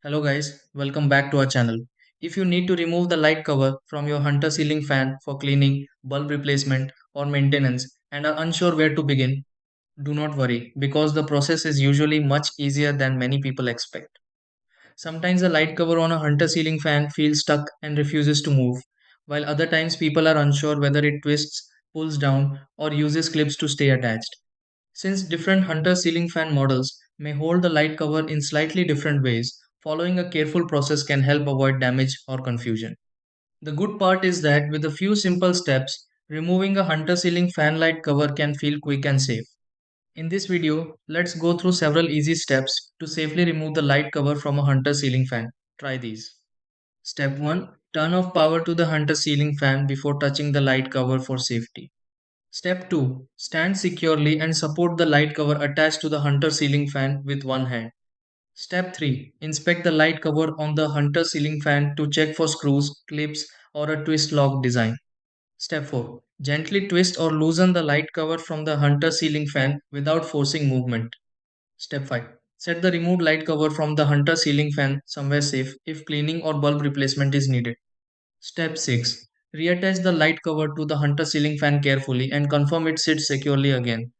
Hello guys, welcome back to our channel. If you need to remove the light cover from your hunter ceiling fan for cleaning, bulb replacement or maintenance and are unsure where to begin, do not worry because the process is usually much easier than many people expect. Sometimes the light cover on a hunter ceiling fan feels stuck and refuses to move, while other times people are unsure whether it twists, pulls down or uses clips to stay attached. Since different hunter ceiling fan models may hold the light cover in slightly different ways, following a careful process can help avoid damage or confusion. The good part is that with a few simple steps, removing a hunter ceiling fan light cover can feel quick and safe. In this video, let's go through several easy steps to safely remove the light cover from a hunter ceiling fan. Try these. Step 1. Turn off power to the hunter ceiling fan before touching the light cover for safety. Step 2. Stand securely and support the light cover attached to the hunter ceiling fan with one hand. Step 3. Inspect the light cover on the hunter ceiling fan to check for screws, clips, or a twist lock design. Step 4. Gently twist or loosen the light cover from the hunter ceiling fan without forcing movement. Step 5. Set the removed light cover from the hunter ceiling fan somewhere safe if cleaning or bulb replacement is needed. Step 6. Reattach the light cover to the hunter ceiling fan carefully and confirm it sits securely again.